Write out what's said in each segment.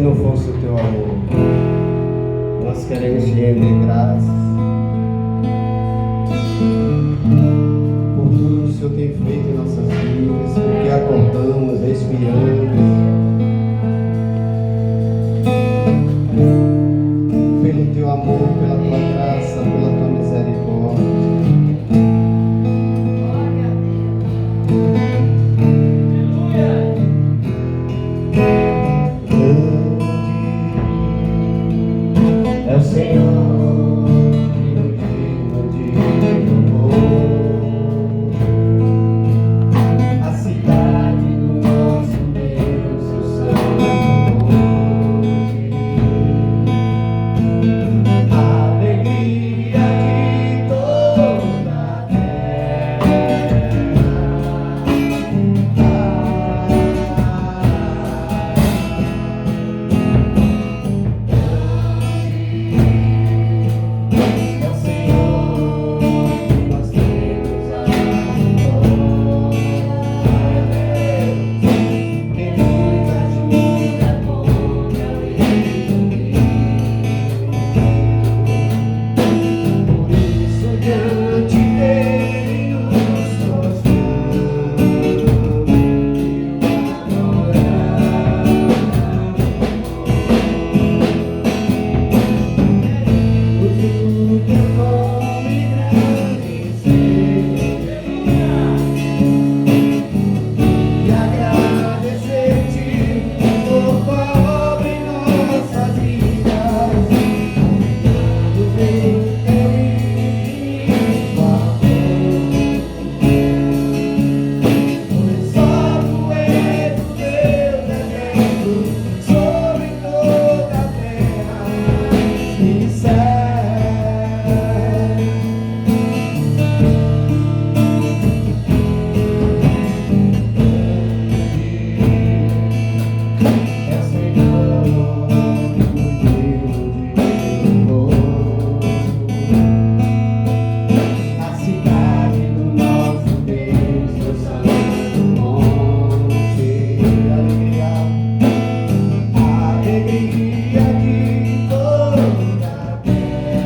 não fosse o teu amor. Nós queremos te render graças por tudo que o Senhor tem feito em nossas vidas, porque acordamos, respiramos, pelo teu amor, pela tua graça, pela tua misericórdia. É o Senhor, digno de louvor. A cidade do nosso Deus, o santo nome. A alegria de toda a terra.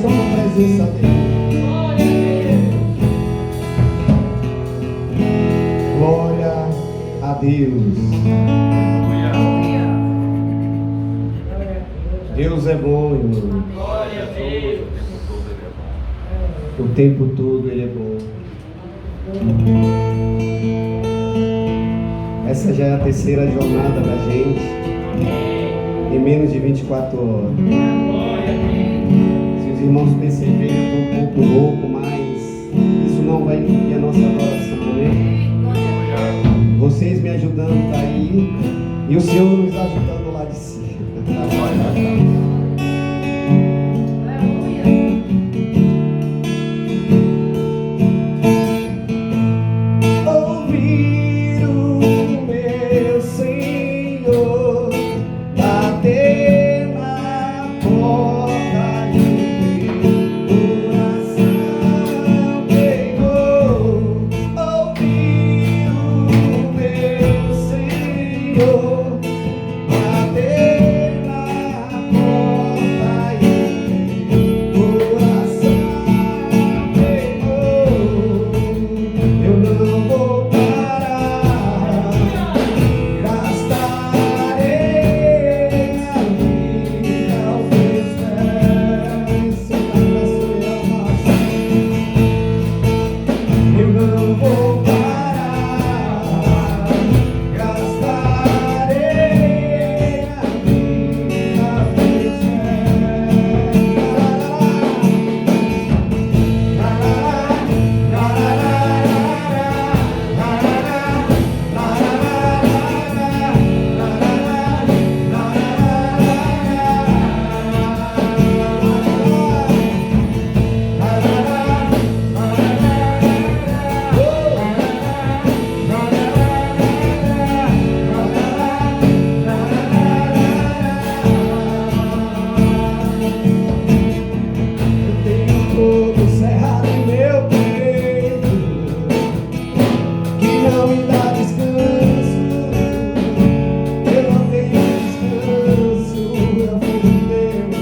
estão na presença dele. Glória a Deus. Deus é bom, irmão. Glória a Deus. O tempo todo Ele é bom. Essa já é a terceira jornada da gente. Em menos de 24 horas. Se os irmãos perceberem, eu estou um pouco louco, mas isso não vai impedir a nossa adoração, né? Vocês me ajudando está aí e o Senhor nos ajudando lá de cima. Ouvir o meu Senhor bater na porta e o meu coração pegou. Ouvir o meu Senhor bater na porta e o meu coração pegou. Eu não vou parar, gastarei a vida aos teus pés. Eu não vou parar, gastarei a vida aos teus Eu tenho fogo cerrado em meu peito que não me dá descanso. Eu não tenho descanso, é o fogo de Deus.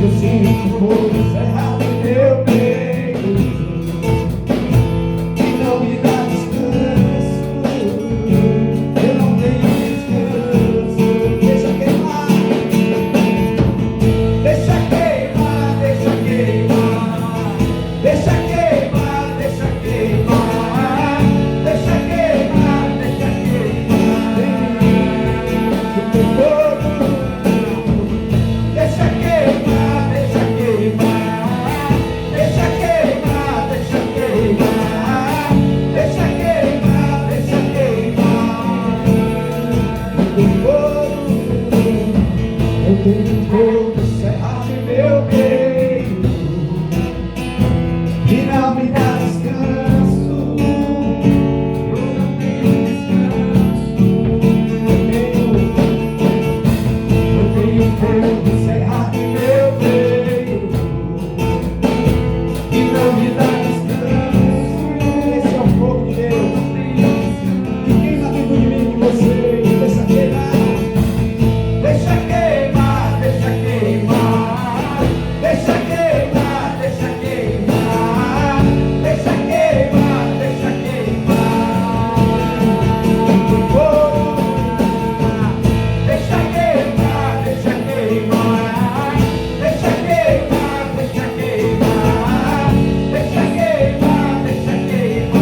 Eu sinto fogo cerrado em meu peito que não me dá descanso. Eu não tenho descanso. Deixa queimar. Deixa queimar, deixa queimar, deixa queimar, deixa queimar, deixa queimar, deixa queimar, o teu fogo. Deixa queimar, deixa queimar, deixa queimar, deixa queimar, deixa queimar, deixa queimar, o teu fogo. Eu tenho fogo cerrado em meu peito que não me dá descanso. Eu não tenho descanso. Eu tenho fogo cerrado em meu peito que não me dá descanso. Esse é o fogo de Deus que queima dentro de mim, de você. Deixa queimar. Deixa queimar, deixa queimar, deixa queimar, deixa queimar, deixa queimar, deixa queimar, o fogo. Deixa queimar, deixa queimar, deixa queimar, deixa queimar, deixa queimar, deixa queimar.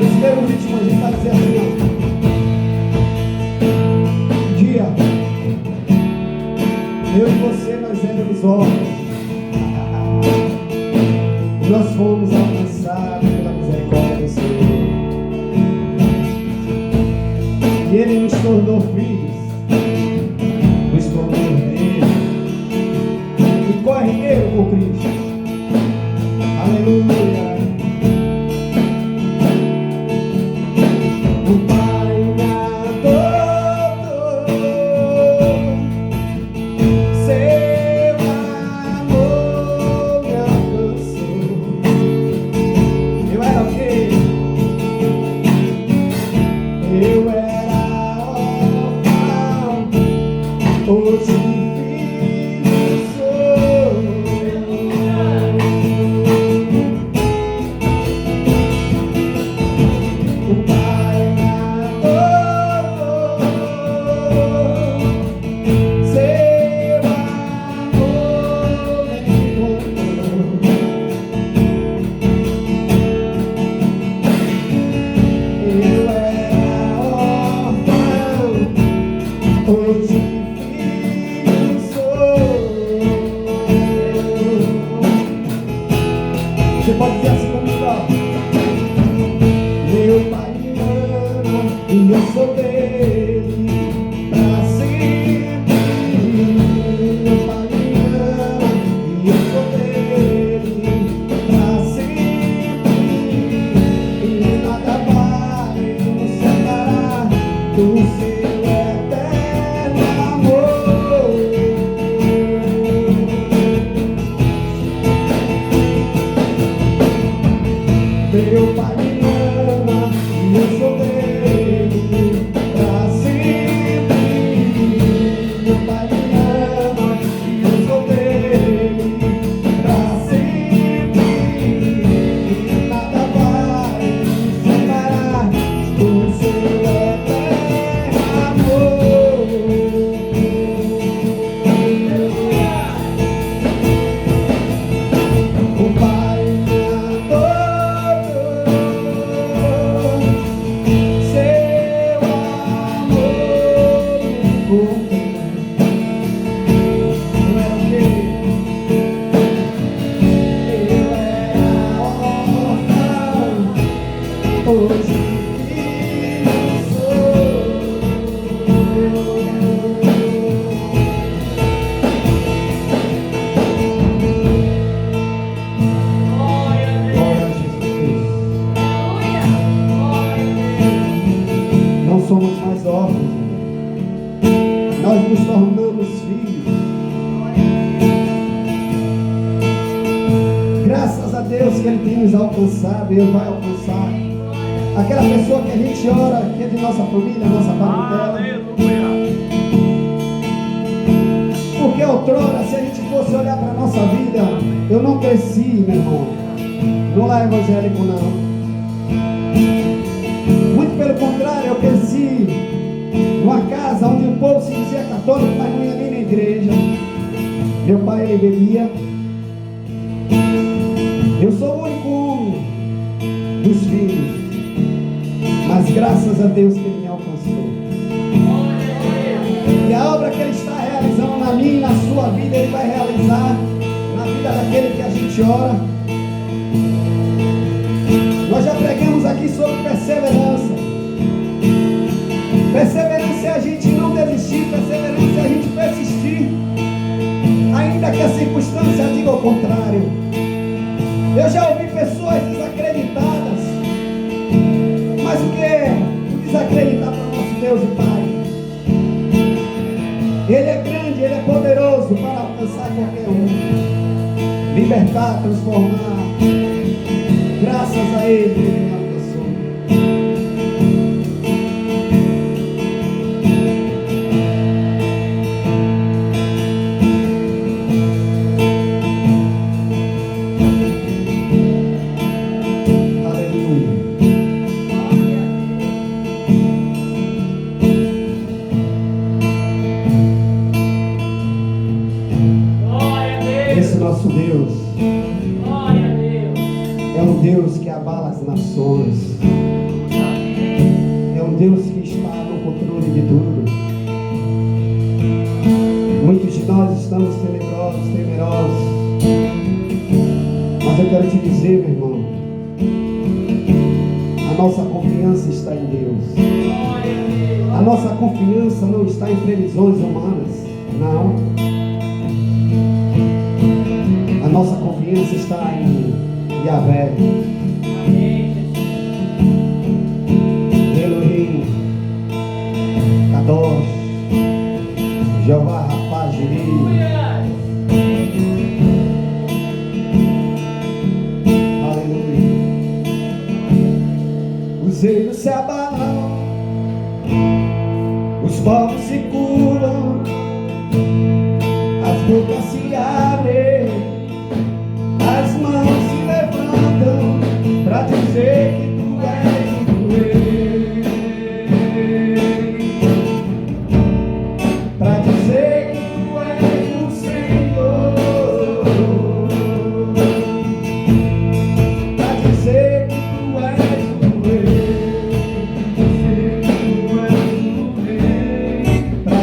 Esse mesmo ritmo a gente vai dizer assim, ó. Um dia, eu e você, nós éramos órfãos. E nós fomos alcançados pela misericórdia do Senhor. E Ele nos tornou filhos, nos tornou herdeiros. E corre, pode dizer assim comigo, ó. Meu pai me ama e eu sou dele pra sempre. Meu pai me ama e eu sou dele pra sempre. E nada vai nos separar do seu eterno amor. Meu pai me ama e eu sou dele pra sempre. Meu pai me ama e eu sou dele pra sempre. E nada vai nos separar do seu eterno amor. O Pai me adorou, seu amor me contém. Não é o quê? Eu era órfão, hoje filho sou. Glória a Jesus Cristo. Não somos mais órfãos, nós nos tornamos filhos. Graças a Deus que Ele tem nos alcançado e Ele vai alcançar aquela pessoa que a gente ora, que é de nossa família, nossa parentela. Porque outrora, se a gente fosse olhar para a nossa vida, eu não cresci, meu irmão, no lar evangélico, não. Muito pelo contrário, eu cresci numa casa onde o povo se dizia católico, mas não ia nem na igreja. Meu pai, ele bebia. Eu sou o único homem dos filhos, mas graças a Deus que Ele me alcançou. E a obra que Ele está realizando na minha e na sua vida, Ele vai realizar na vida daquele que a gente ora. Nós já pregamos aqui sobre perseverança. Perseverança é a gente não desistir, perseverança é a gente persistir, ainda que a circunstância diga o contrário. Eu já ouvi pessoas desacreditadas, mas o que é o desacreditar para o nosso Deus e Pai? Ele é grande, Ele é poderoso para alcançar qualquer um, libertar, transformar. Graças a Ele, Ele me alcançou. Nosso Deus é um Deus que abala as nações, é um Deus que está no controle de tudo. Muitos de nós estamos temerosos, mas eu quero te dizer, meu irmão, a nossa confiança está em Deus. A nossa confiança não está em previsões humanas, não. A nossa confiança está em Yahvé, Elohim, Kadosh, Jeová Rapá, Jiri. Aleluia. Os reinos se abalam, os povos se curvam, as bocas se abrem, as mãos se levantam para dizer que tu és o rei, para dizer que tu és o Senhor, para dizer que tu és o rei, para dizer que tu és o rei, para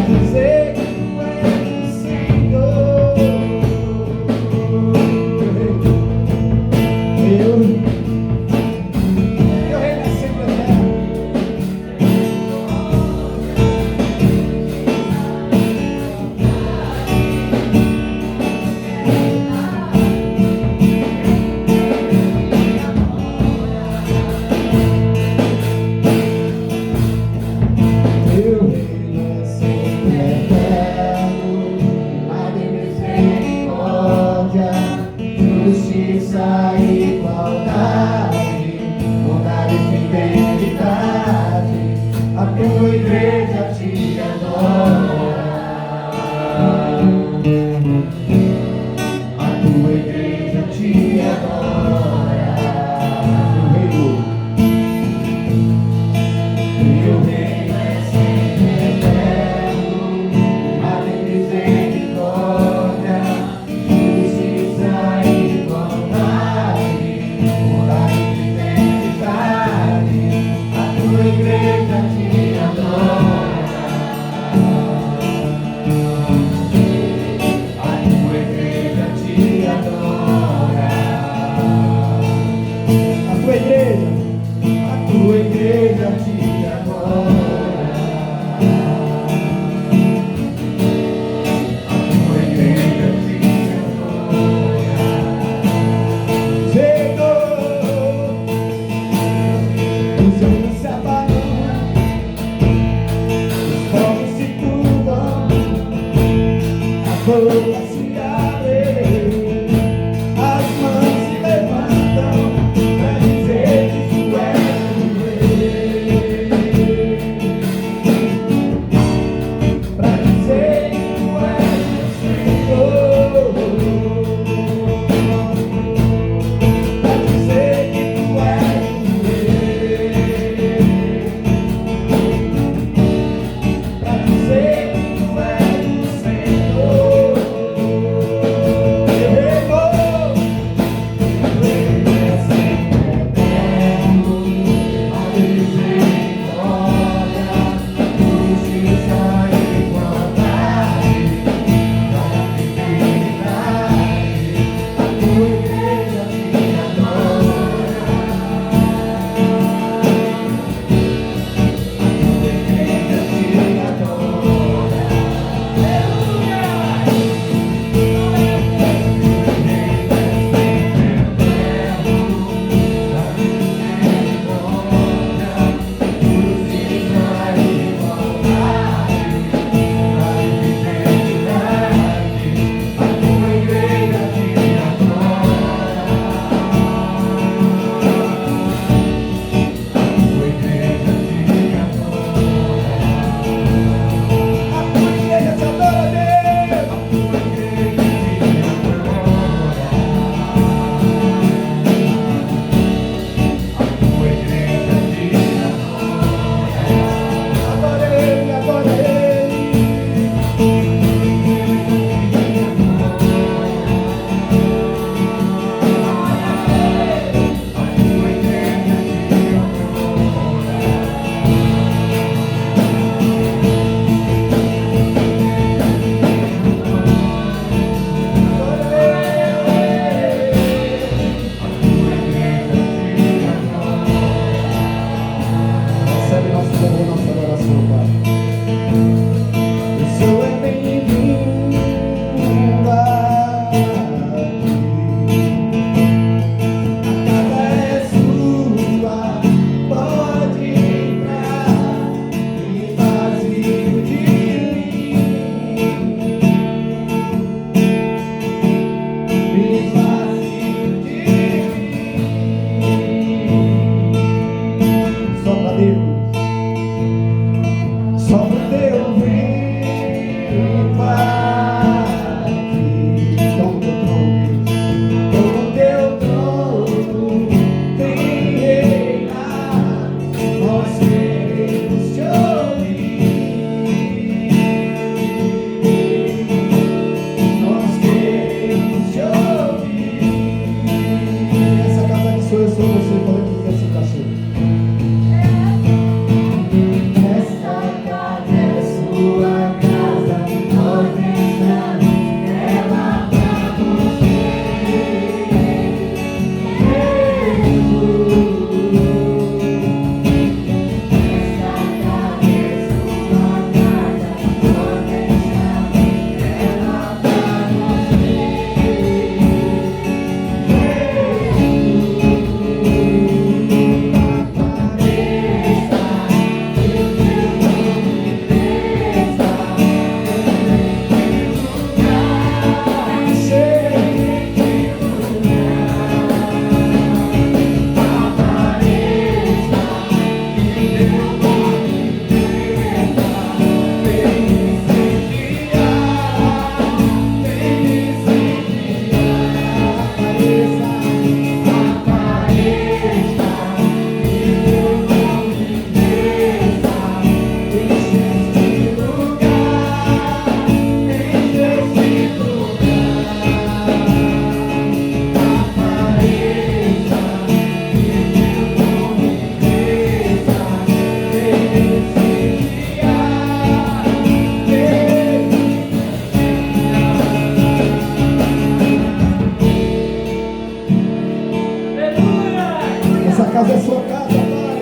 casa é sua casa, Pai.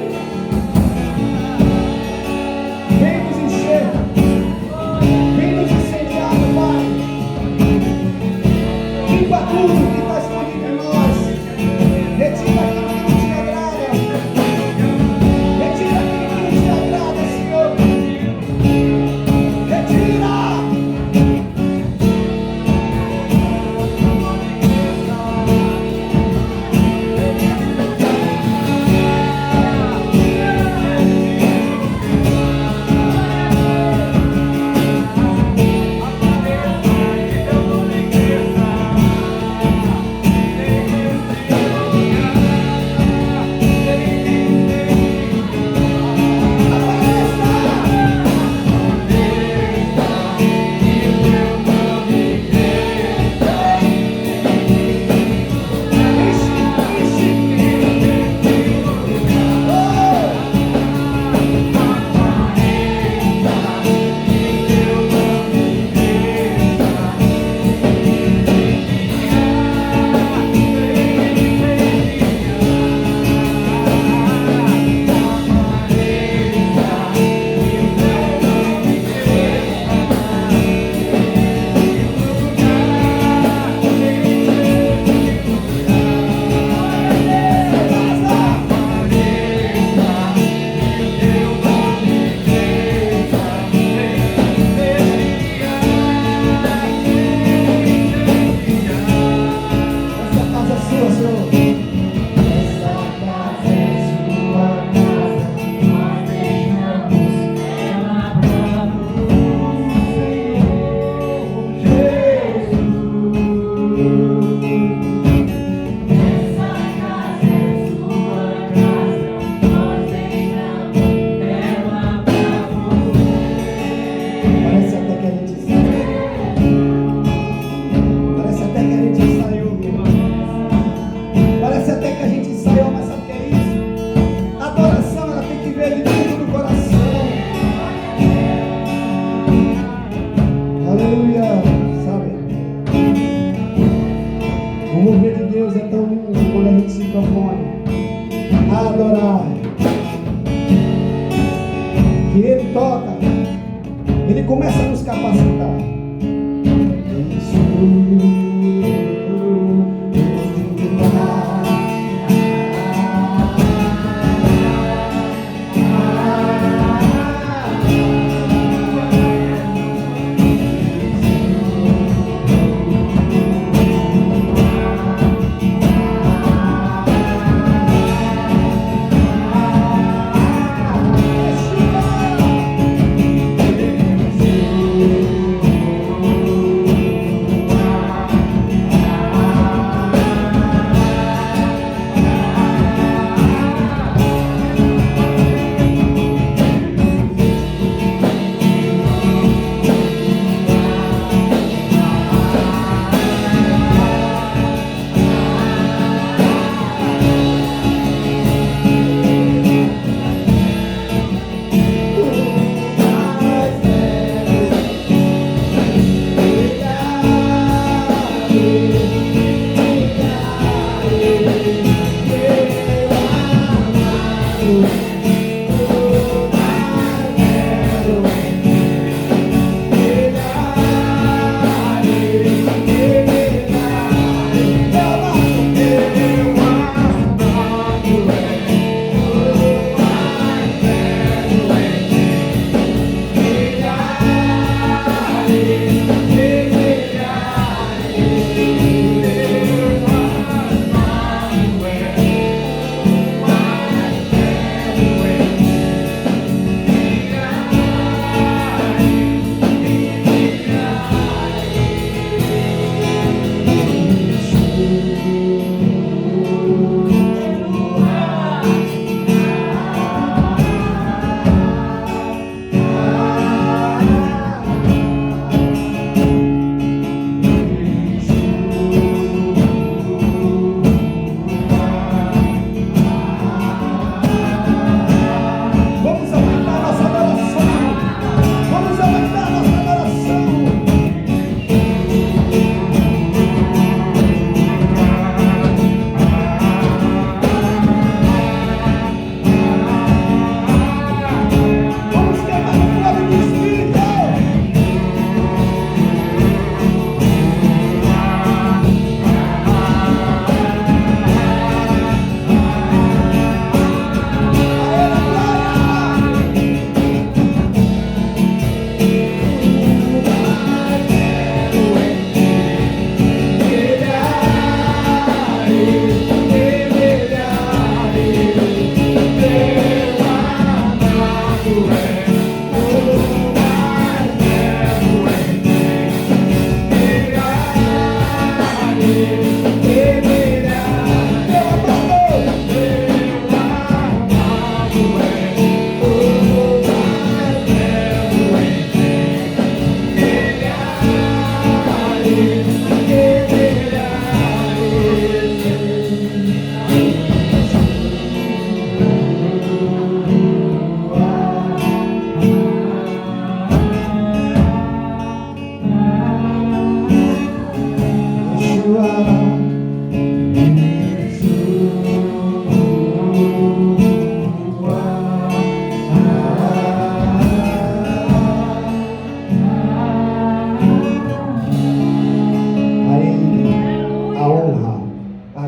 Vem nos encher. Vem nos incendiar, Pai. Limpa tudo que está escondido em nós. Retira aquilo que não te agrada. Retira aquilo que não te agrada, Senhor. Retira.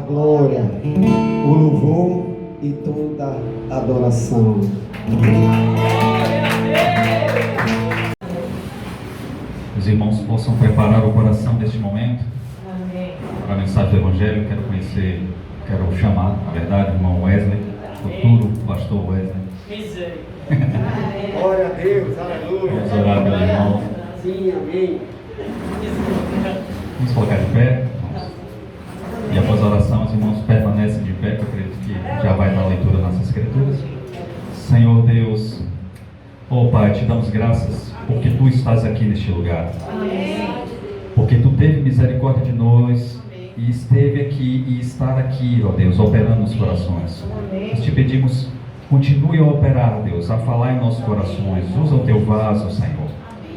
glória, o louvor e toda a adoração. Os irmãos possam preparar o coração neste momento para a mensagem do Evangelho. Quero chamar, na verdade, o irmão Wesley, futuro pastor Wesley. Glória a Deus, aleluia. Vamos orar pelo irmão. Sim, amém. Vamos colocar de pé, irmãos. E após a oração, os irmãos permanecem de pé, que eu acredito que já vai na leitura das Escrituras. Senhor Deus, ó Pai, te damos graças porque Tu estás aqui neste lugar. Amém. Porque Tu teve misericórdia de nós e esteve aqui e estar aqui, ó Deus, operando nos corações. Nós te pedimos, continue a operar, Deus, a falar em nossos corações. Usa o Teu vaso, Senhor.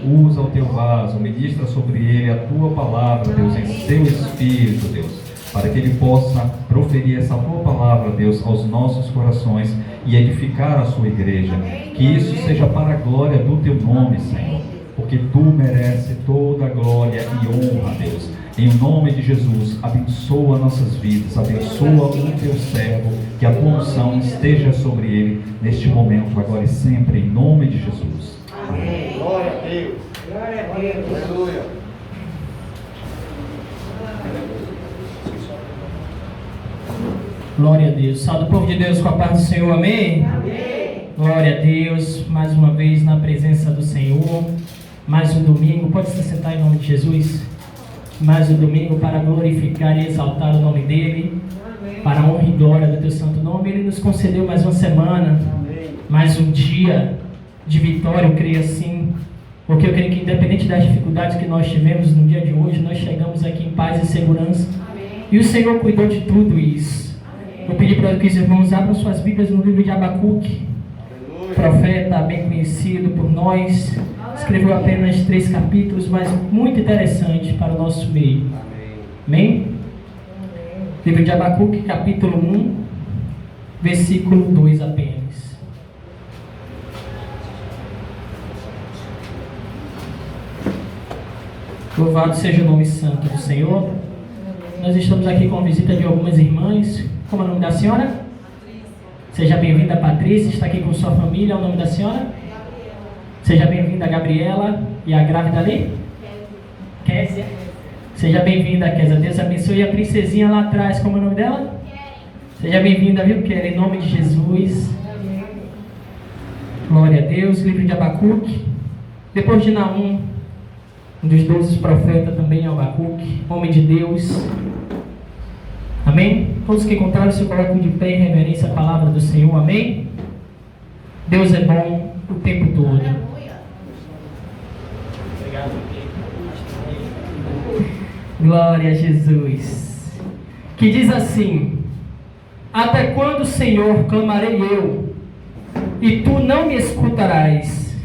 Usa o Teu vaso, ministra sobre ele a Tua palavra, Deus, em Seu Espírito, Deus, para que Ele possa proferir essa Tua palavra, Deus, aos nossos corações e edificar a Sua igreja. Que isso seja para a glória do Teu nome, Senhor, porque Tu mereces toda a glória e honra, Deus. Em nome de Jesus, abençoa nossas vidas, abençoa o Teu servo, que a Tua unção esteja sobre ele neste momento, agora e sempre, em nome de Jesus. Amém. Glória a Deus. Glória a Deus. Aleluia. Glória a Deus. Salve o povo de Deus com a paz do Senhor. Amém? Amém. Glória a Deus. Mais uma vez na presença do Senhor. Mais um domingo. Pode se sentar em nome de Jesus. Mais um domingo para glorificar e exaltar o nome dEle. Amém. Para a honra e glória do Teu santo nome. Ele nos concedeu mais uma semana. Amém. Mais um dia de vitória, eu creio assim. Porque eu creio que independente das dificuldades que nós tivemos no dia de hoje, nós chegamos aqui em paz e segurança. Amém. E o Senhor cuidou de tudo isso. Amém. Eu pedi para que os irmãos abram suas Bíblias no livro de Abacuque. Aleluia. Profeta bem conhecido por nós. Escreveu apenas 3 capítulos, mas muito interessante para o nosso meio. Amém? Amém? Livro de Abacuque, capítulo 1, versículo 2 apenas. Louvado seja o nome santo do Senhor. Nós estamos aqui com a visita de algumas irmãs. Como é o nome da senhora? Seja bem-vinda, Patrícia. Está aqui com sua família. É o nome da senhora? Seja bem-vinda, Gabriela. E a grávida ali? Kézia. Seja bem-vinda, Kézia. Deus abençoe. E a princesinha lá atrás, como é o nome dela? Seja bem-vinda, viu, Kelly? Em nome de Jesus. Glória a Deus. Livro de Abacuque. Depois de Naum, um dos 12 profetas também é Abacuque, homem de Deus. Amém? Todos que encontraram se colocam de pé em reverência à palavra do Senhor. Amém? Deus é bom o tempo todo. Obrigado. Glória a Jesus. Que diz assim: até quando, Senhor, clamarei eu, e Tu não me escutarás?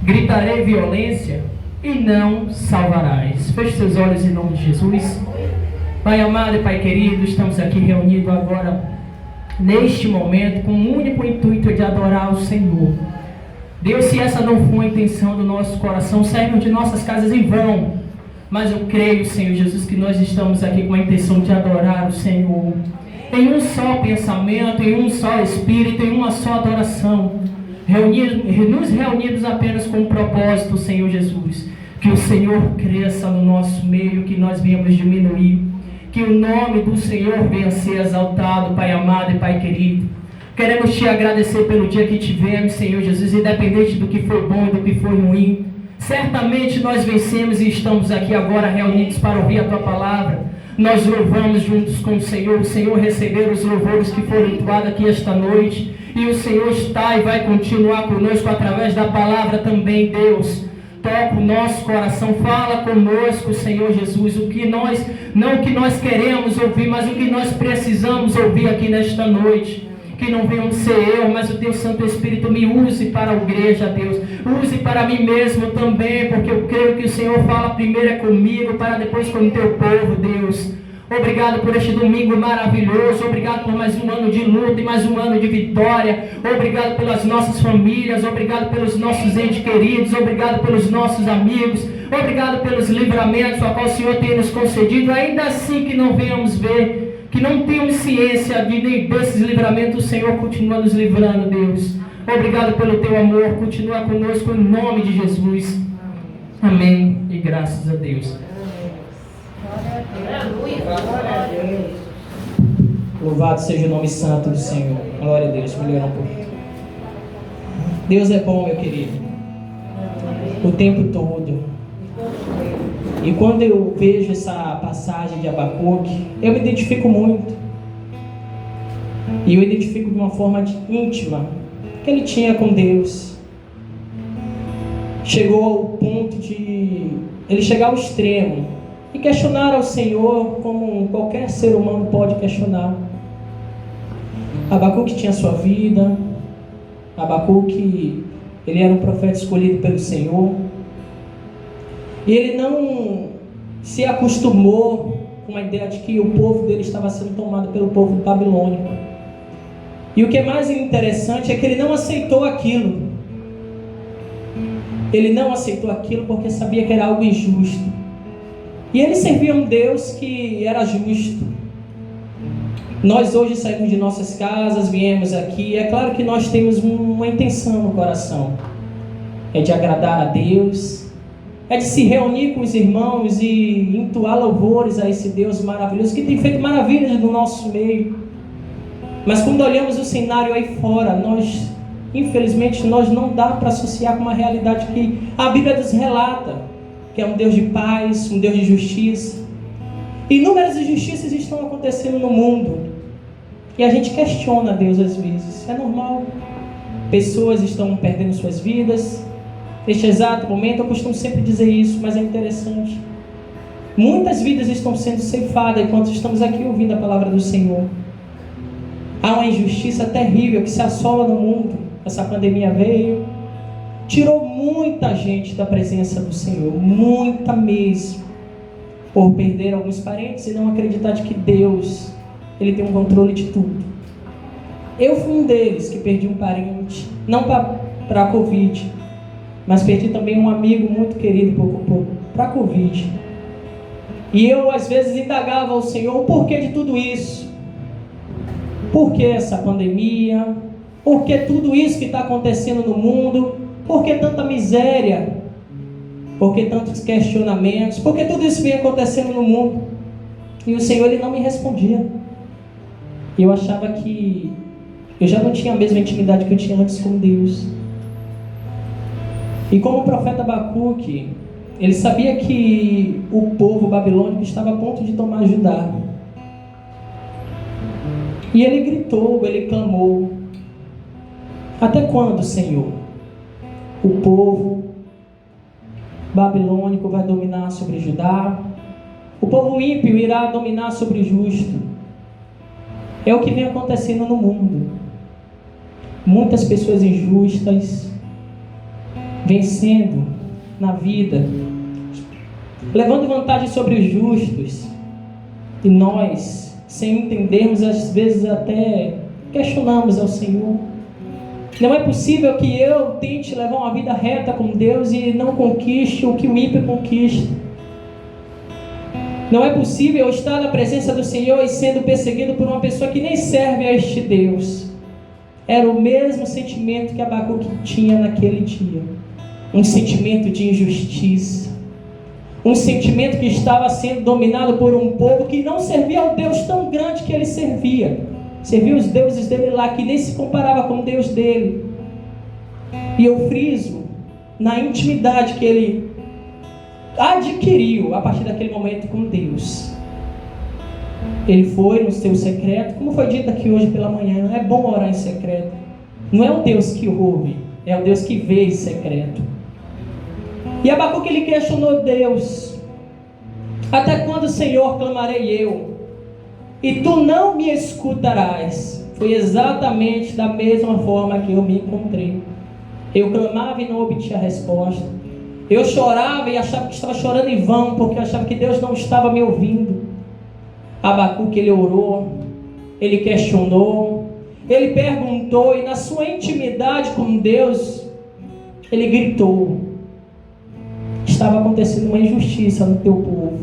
Gritarei violência, e não salvarás. Feche seus olhos em nome de Jesus. Pai amado e Pai querido, estamos aqui reunidos agora, neste momento, com o único intuito de adorar o Senhor. Deus, se essa não for a intenção do nosso coração, saímos de nossas casas em vão. Mas eu creio, Senhor Jesus, que nós estamos aqui com a intenção de adorar o Senhor. Em um só pensamento, em um só espírito, em uma só adoração. Nos reunimos apenas com um propósito, Senhor Jesus. Que o Senhor cresça no nosso meio, que nós venhamos diminuir. Que o nome do Senhor venha a ser exaltado, Pai amado e Pai querido. Queremos Te agradecer pelo dia que tivemos, Senhor Jesus, independente do que foi bom e do que foi ruim. Certamente nós vencemos e estamos aqui agora reunidos para ouvir a Tua palavra. Nós louvamos juntos com o Senhor receber os louvores que foram entoados aqui esta noite. E o Senhor está e vai continuar conosco através da palavra também, Deus. Toca o nosso coração, fala conosco, Senhor Jesus, não o que nós queremos ouvir, mas o que nós precisamos ouvir aqui nesta noite. Que não venham ser eu, mas o Teu Santo Espírito me use para a igreja, Deus. Use para mim mesmo também, porque eu creio que o Senhor fala primeiro comigo, para depois com o Teu povo, Deus. Obrigado por este domingo maravilhoso. Obrigado por mais um ano de luta e mais um ano de vitória. Obrigado pelas nossas famílias. Obrigado pelos nossos entes queridos. Obrigado pelos nossos amigos. Obrigado pelos livramentos a qual o Senhor tem nos concedido. Ainda assim que não venhamos ver que não temos ciência desses livramentos, o Senhor continua nos livrando, Deus. Obrigado pelo teu amor, continua conosco em nome de Jesus. Amém. E graças a Deus. Louvado seja o nome santo do Senhor. Glória a Deus. Melhorou um pouquinho. Deus é bom, meu querido. O tempo todo. E quando eu vejo essa passagem de Abacuque, eu me identifico muito. E eu identifico de uma forma íntima que ele tinha com Deus. Chegou ao ponto de ele chegar ao extremo e questionar ao Senhor como qualquer ser humano pode questionar. Abacuque tinha sua vida. Abacuque, ele era um profeta escolhido pelo Senhor. E ele não se acostumou com a ideia de que o povo dele estava sendo tomado pelo povo babilônico. E o que é mais interessante é que ele não aceitou aquilo. Ele não aceitou aquilo porque sabia que era algo injusto. E ele servia um Deus que era justo. Nós hoje saímos de nossas casas, viemos aqui. É claro que nós temos uma intenção no coração. É de agradar a Deus. É de se reunir com os irmãos e entoar louvores a esse Deus maravilhoso que tem feito maravilhas no nosso meio. Mas quando olhamos o cenário aí fora, infelizmente, não dá para associar com uma realidade que a Bíblia nos relata, que é um Deus de paz, um Deus de justiça. Inúmeras injustiças estão acontecendo no mundo e a gente questiona Deus às vezes. É normal. Pessoas estão perdendo suas vidas. Neste exato momento, eu costumo sempre dizer isso, mas é interessante. Muitas vidas estão sendo ceifadas enquanto estamos aqui ouvindo a palavra do Senhor. Há uma injustiça terrível que se assola no mundo. Essa pandemia veio, tirou muita gente da presença do Senhor, muita mesmo, por perder alguns parentes e não acreditar de que Deus, Ele tem um controle de tudo. Eu fui um deles que perdi um parente, não para a Covid, mas perdi também um amigo muito querido para a Covid. E eu às vezes indagava ao Senhor o porquê de tudo isso. Por que essa pandemia? Por que tudo isso que está acontecendo no mundo? Por que tanta miséria? Por que tantos questionamentos? Por que tudo isso vem acontecendo no mundo? E o Senhor, Ele não me respondia. Eu achava que eu já não tinha a mesma intimidade que eu tinha antes com Deus. E como o profeta Abacuque, ele sabia que o povo babilônico estava a ponto de tomar Judá. E ele gritou, ele clamou: até quando, Senhor, o povo babilônico vai dominar sobre Judá? O povo ímpio irá dominar sobre o justo. É o que vem acontecendo no mundo. Muitas pessoas injustas vencendo na vida, levando vantagem sobre os justos. E nós, sem entendermos, às vezes até questionamos ao Senhor. Não é possível que eu tente levar uma vida reta com Deus e não conquiste o que o ímpio conquista. Não é possível eu estar na presença do Senhor e sendo perseguido por uma pessoa que nem serve a este Deus. Era o mesmo sentimento que Abacuque tinha naquele dia. Um sentimento de injustiça. Um sentimento que estava sendo dominado por um povo que não servia ao Deus tão grande que ele servia. Servia os deuses dele lá, que nem se comparava com o Deus dele. E eu friso na intimidade que ele adquiriu a partir daquele momento com Deus. Ele foi no seu secreto, como foi dito aqui hoje pela manhã. É bom orar em secreto. Não é o Deus que ouve, é o Deus que vê em secreto. E Abacuque, ele questionou Deus: até quando, Senhor, clamarei eu, e tu não me escutarás? Foi exatamente da mesma forma que eu me encontrei. Eu clamava e não obtinha resposta. Eu chorava e achava que estava chorando em vão, porque eu achava que Deus não estava me ouvindo. Abacuque, ele orou, ele questionou, ele perguntou, e na sua intimidade com Deus, ele gritou: estava acontecendo uma injustiça no teu povo.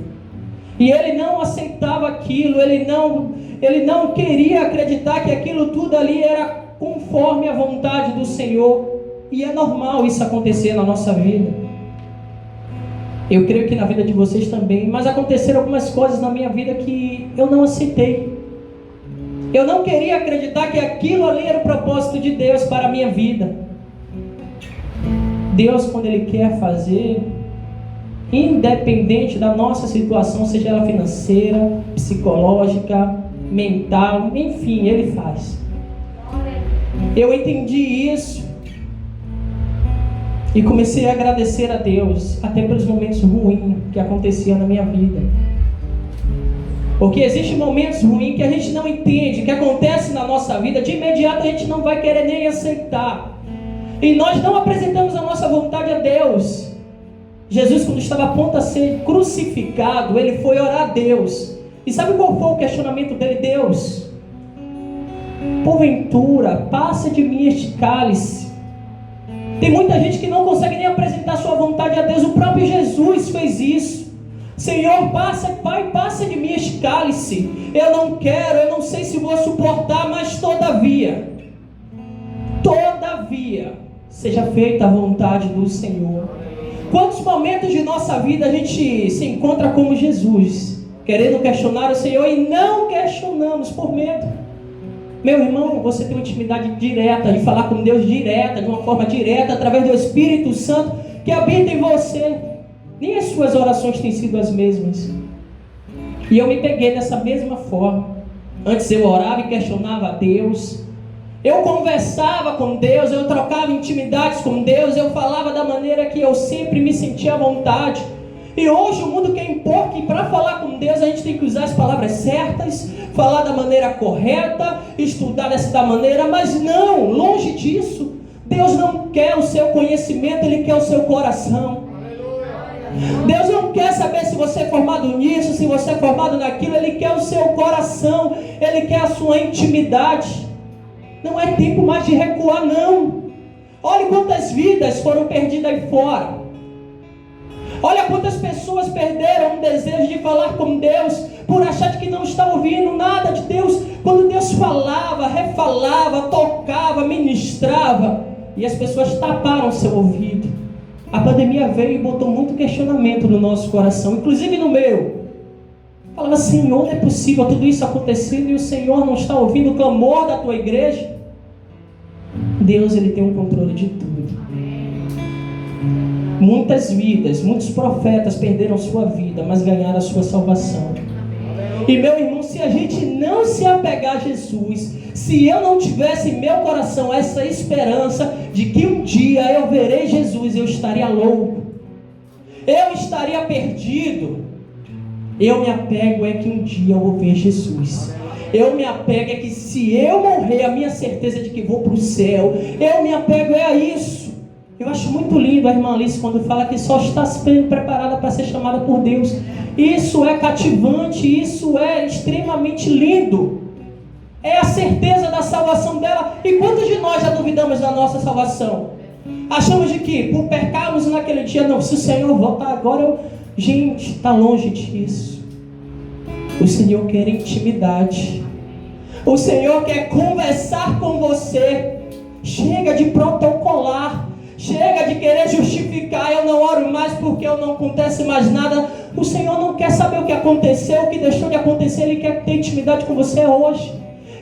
E ele não aceitava aquilo, ele não ele não queria acreditar que aquilo tudo ali era conforme a vontade do Senhor. E é normal isso acontecer na nossa vida. Eu creio que na vida de vocês também. Mas aconteceram algumas coisas na minha vida que eu não aceitei. Eu não queria acreditar que aquilo ali era o propósito de Deus para a minha vida. Deus, quando Ele quer fazer, independente da nossa situação, seja ela financeira, psicológica, mental, enfim, Ele faz. Eu entendi isso e comecei a agradecer a Deus, até pelos momentos ruins que aconteciam na minha vida. Porque existem momentos ruins que a gente não entende, que acontece na nossa vida, de imediato a gente não vai querer nem aceitar. E nós não apresentamos a nossa vontade a Deus. Jesus, quando estava a ponto a ser crucificado, ele foi orar a Deus. E sabe qual foi o questionamento dele? Deus, porventura, passa de mim este cálice. Tem muita gente que não consegue nem apresentar sua vontade a Deus. O próprio Jesus fez isso. Senhor, Pai, passa de mim este cálice. Eu não quero, eu não sei se vou suportar, mas todavia, seja feita a vontade do Senhor. Quantos momentos de nossa vida a gente se encontra como Jesus, querendo questionar o Senhor e não questionamos por medo? Meu irmão, você tem uma intimidade direta, de falar com Deus direta, de uma forma direta, através do Espírito Santo que habita em você. Nem as suas orações têm sido as mesmas. E eu me peguei dessa mesma forma. Antes eu orava e questionava a Deus. Eu conversava com Deus, eu trocava intimidades com Deus, eu falava da maneira que eu sempre me sentia à vontade. E hoje o mundo quer impor que para falar com Deus a gente tem que usar as palavras certas, falar da maneira correta, estudar da maneira, mas não, longe disso. Deus não quer o seu conhecimento, Ele quer o seu coração. Deus não quer saber se você é formado nisso, se você é formado naquilo. Ele quer o seu coração, Ele quer a sua intimidade. Não é tempo mais de recuar, não. Olha quantas vidas foram perdidas aí fora. Olha quantas pessoas perderam o desejo de falar com Deus por achar que não está ouvindo nada de Deus. Quando Deus falava, refalava, tocava, ministrava, e as pessoas taparam seu ouvido. A pandemia veio e botou muito questionamento no nosso coração, inclusive no meu. Falava, Senhor, não é possível tudo isso acontecendo e o Senhor não está ouvindo o clamor da tua igreja. Deus, Ele tem o controle de tudo. Muitas vidas, muitos profetas perderam sua vida, mas ganharam a sua salvação. E meu irmão, se a gente não se apegar a Jesus, se eu não tivesse em meu coração essa esperança de que um dia eu verei Jesus, eu estaria louco, eu estaria perdido. Eu me apego é que um dia eu vou ver Jesus. Eu me apego é que se eu morrer, a minha certeza de que vou para o céu. Eu me apego é a isso. Eu acho muito lindo a irmã Alice quando fala que só está sendo preparada para ser chamada por Deus. Isso é cativante, isso é extremamente lindo. É a certeza da salvação dela. E quantos de nós já duvidamos da nossa salvação? Achamos de que por pecarmos naquele dia, não, se o Senhor voltar agora, gente, está longe disso. O Senhor quer intimidade. O Senhor quer conversar com você. Chega de protocolar. Chega de querer justificar. Eu não oro mais porque não acontece mais nada. O Senhor não quer saber o que aconteceu, o que deixou de acontecer. Ele quer ter intimidade com você hoje.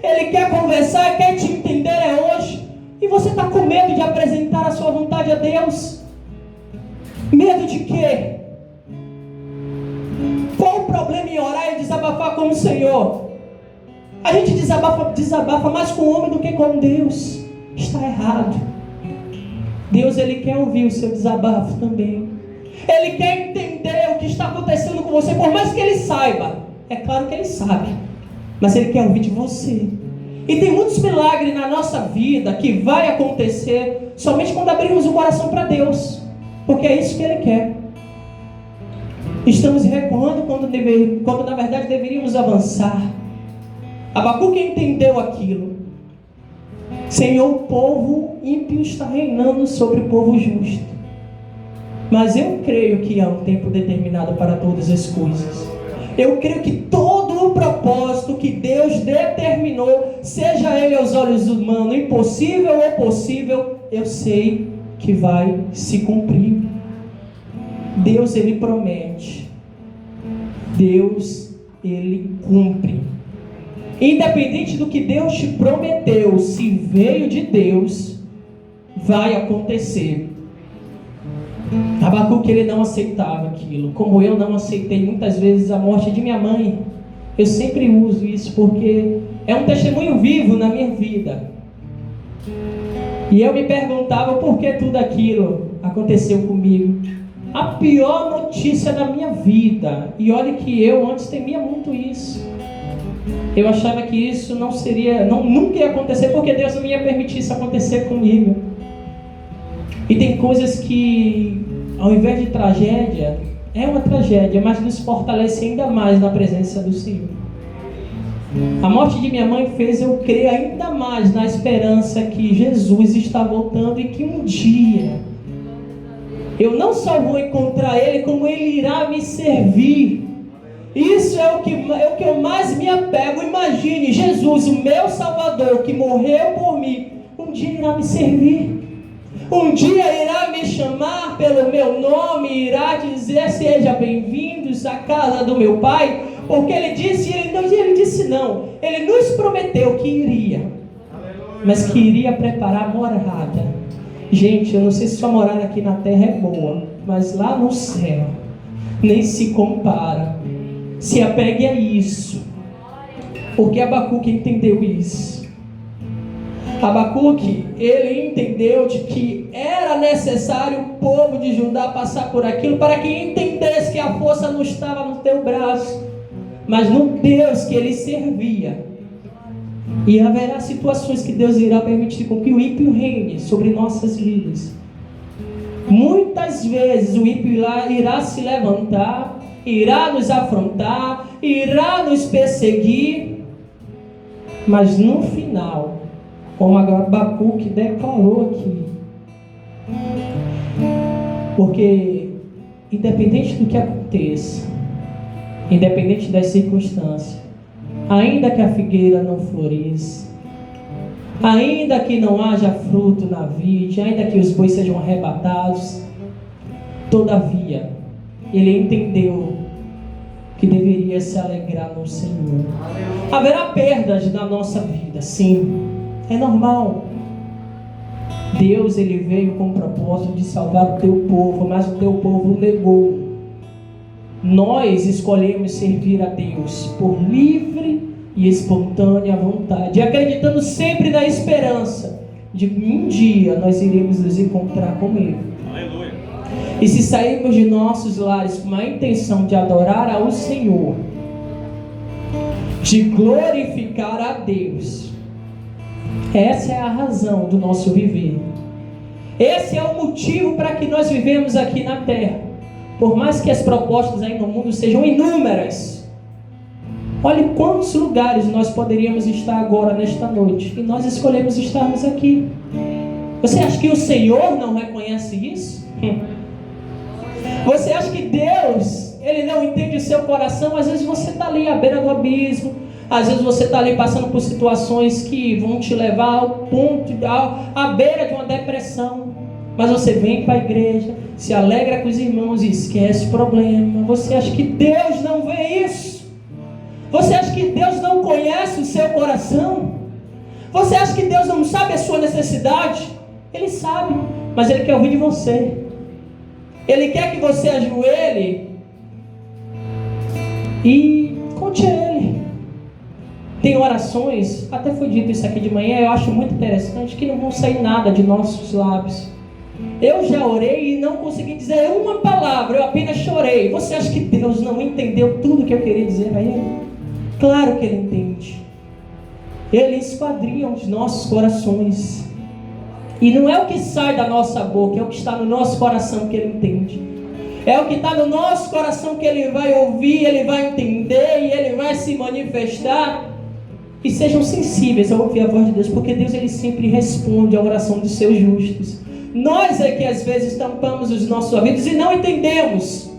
Ele quer conversar, quer te entender hoje. E você está com medo de apresentar a sua vontade a Deus? Medo de quê? Qual o problema em orar e desabafar com o Senhor? A gente desabafa mais com o homem do que com Deus. Está errado. Deus, Ele quer ouvir o seu desabafo também. Ele quer entender o que está acontecendo com você, por mais que Ele saiba. É claro que Ele sabe, mas Ele quer ouvir de você. E tem muitos milagres na nossa vida que vai acontecer somente quando abrirmos o coração para Deus, porque é isso que Ele quer. Estamos recuando quando na verdade deveríamos avançar. Abacuque entendeu aquilo. Senhor, o povo ímpio está reinando sobre o povo justo. Mas eu creio que há um tempo determinado para todas as coisas. Eu creio que todo propósito que Deus determinou, seja ele aos olhos humanos impossível ou possível, eu sei que vai se cumprir. Deus, ele promete. Deus, ele cumpre. Independente do que Deus te prometeu, se veio de Deus, vai acontecer. Abacuque, ele não aceitava aquilo, como eu não aceitei muitas vezes a morte de minha mãe. Eu sempre uso isso porque é um testemunho vivo na minha vida. E eu me perguntava por que tudo aquilo aconteceu comigo. A pior notícia da minha vida. E olha que eu antes temia muito isso. Eu achava que isso nunca ia acontecer, porque Deus não ia permitir isso acontecer comigo. E tem coisas que, ao invés de tragédia, é uma tragédia, mas nos fortalece ainda mais na presença do Senhor. A morte de minha mãe fez eu crer ainda mais na esperança que Jesus está voltando e que um dia eu não só vou encontrar Ele, como Ele irá me servir. Isso é o que eu mais me apego. Imagine, Jesus, o meu Salvador, que morreu por mim, um dia irá me servir. Um dia irá me chamar pelo meu nome, irá dizer: seja bem-vindos à casa do meu Pai. Porque Ele disse, Ele nos prometeu que iria, mas que iria preparar morada. Gente, eu não sei se sua morada aqui na terra é boa, mas lá no céu nem se compara. Se apegue a isso, porque Abacuque entendeu isso. Abacuque, ele entendeu de que era necessário o povo de Judá passar por aquilo, para que entendesse que a força não estava no teu braço, mas no Deus que ele servia. E haverá situações que Deus irá permitir com que o ímpio reine sobre nossas vidas. Muitas vezes o ímpio irá se levantar, irá nos afrontar, irá nos perseguir, mas no final, como Abacuque declarou aqui, porque independente do que aconteça, independente das circunstâncias, ainda que a figueira não floresça, ainda que não haja fruto na vide, ainda que os bois sejam arrebatados, todavia, ele entendeu que deveria se alegrar no Senhor. Haverá perdas na nossa vida, sim, é normal. Deus, ele veio com o propósito de salvar o teu povo, mas o teu povo negou. Nós escolhemos servir a Deus por livre e espontânea vontade, acreditando sempre na esperança de que um dia nós iremos nos encontrar com Ele. Aleluia. E se sairmos de nossos lares com a intenção de adorar ao Senhor, de glorificar a Deus, essa é a razão do nosso viver. Esse é o motivo para que nós vivemos aqui na terra. Por mais que as propostas aí no mundo sejam inúmeras, olhe quantos lugares nós poderíamos estar agora nesta noite, e nós escolhemos estarmos aqui. Você acha que o Senhor não reconhece isso? Você acha que Deus, Ele não entende o seu coração? Às vezes você está ali à beira do abismo, às vezes você está ali passando por situações que vão te levar ao ponto, à beira de uma depressão. Mas você vem para a igreja, se alegra com os irmãos e esquece o problema. Você acha que Deus não vê isso? Você acha que Deus não conhece o seu coração? Você acha que Deus não sabe a sua necessidade? Ele sabe, mas Ele quer ouvir de você. Ele quer que você ajoelhe e conte a Ele. Tem orações, até foi dito isso aqui de manhã, eu acho muito interessante, que não vão sair nada de nossos lábios. Eu já orei e não consegui dizer uma palavra, eu apenas chorei. Você acha que Deus não entendeu tudo que eu queria dizer a Ele? Claro que Ele entende. Ele esquadrinha os nossos corações. E não é o que sai da nossa boca, é o que está no nosso coração que Ele entende. É o que está no nosso coração que Ele vai ouvir, Ele vai entender e Ele vai se manifestar. E sejam sensíveis a ouvir a voz de Deus, porque Deus, Ele sempre responde à oração dos seus justos. Nós é que às vezes tampamos os nossos ouvidos e não entendemos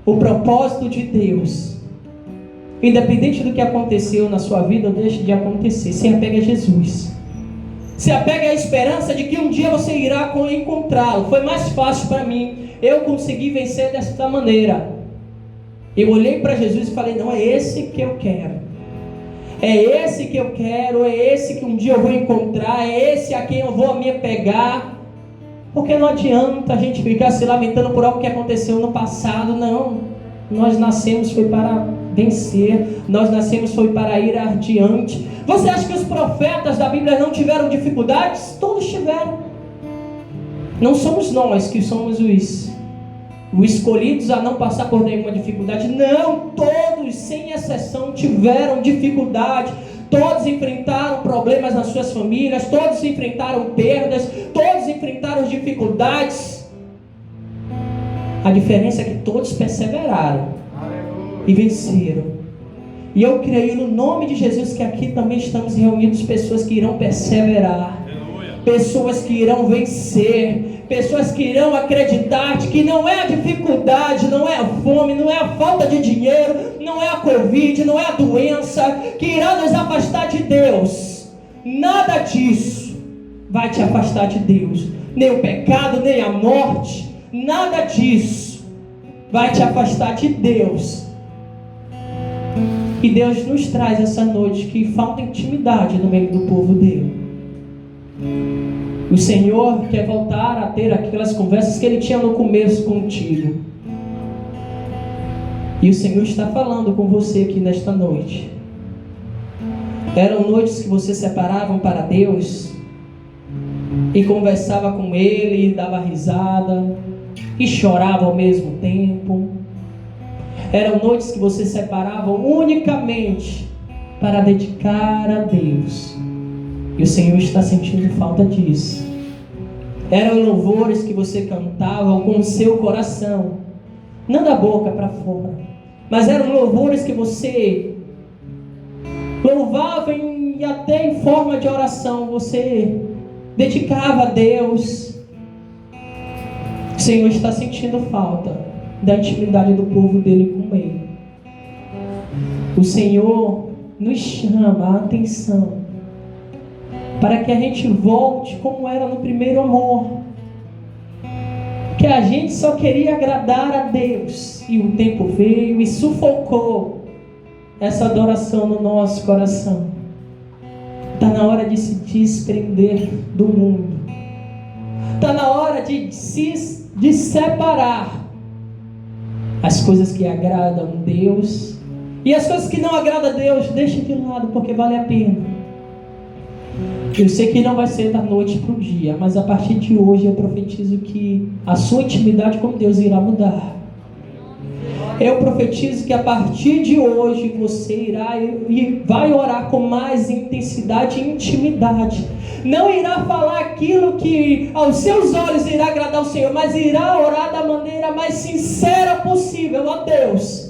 o propósito de Deus. Independente do que aconteceu na sua vida ou deixe de acontecer, se apegue a Jesus. Se apegue à esperança de que um dia você irá encontrá-lo. Foi mais fácil para mim. Eu consegui vencer desta maneira. Eu olhei para Jesus e falei, não, é esse que eu quero. É esse que eu quero, é esse que um dia eu vou encontrar, é esse a quem eu vou me apegar. Porque não adianta a gente ficar se lamentando por algo que aconteceu no passado, não. Nós nascemos foi para vencer, nós nascemos foi para ir adiante. Você acha que os profetas da Bíblia não tiveram dificuldades? Todos tiveram. Não somos nós que somos os escolhidos a não passar por nenhuma dificuldade. Não, todos, sem exceção, tiveram dificuldade. Todos enfrentaram problemas nas suas famílias, todos enfrentaram perdas, todos enfrentaram dificuldades. A diferença é que todos perseveraram e venceram. E eu creio no nome de Jesus que aqui também estamos reunidos pessoas que irão perseverar, pessoas que irão vencer, pessoas que irão acreditar de que não é a dificuldade, não é a fome, não é a falta de dinheiro, não é a Covid, não é a doença que irá nos afastar de Deus. Nada disso vai te afastar de Deus. Nem o pecado, nem a morte, nada disso vai te afastar de Deus. E Deus nos traz essa noite que falta intimidade no meio do povo dele. O Senhor quer voltar a ter aquelas conversas que Ele tinha no começo contigo. E o Senhor está falando com você aqui nesta noite. Eram noites que você separavam para Deus e conversava com Ele, e dava risada e chorava ao mesmo tempo. Eram noites que você separava unicamente para dedicar a Deus. E o Senhor está sentindo falta disso. Eram louvores que você cantava com o seu coração, não da boca para fora, mas eram louvores que você louvava e até em forma de oração você dedicava a Deus. O Senhor está sentindo falta da intimidade do povo dele com Ele. O Senhor nos chama a atenção para que a gente volte como era no primeiro amor, que a gente só queria agradar a Deus, e o tempo veio e sufocou essa adoração no nosso coração. Está na hora de se desprender do mundo, está na hora de separar as coisas que agradam a Deus e as coisas que não agradam a Deus. Deixa de lado, porque vale a pena. Eu sei que não vai ser da noite para o dia, mas a partir de hoje eu profetizo que a sua intimidade com Deus irá mudar. Eu profetizo que a partir de hoje você irá e vai orar com mais intensidade e intimidade. Não irá falar aquilo que aos seus olhos irá agradar ao Senhor, mas irá orar da maneira mais sincera possível a Deus.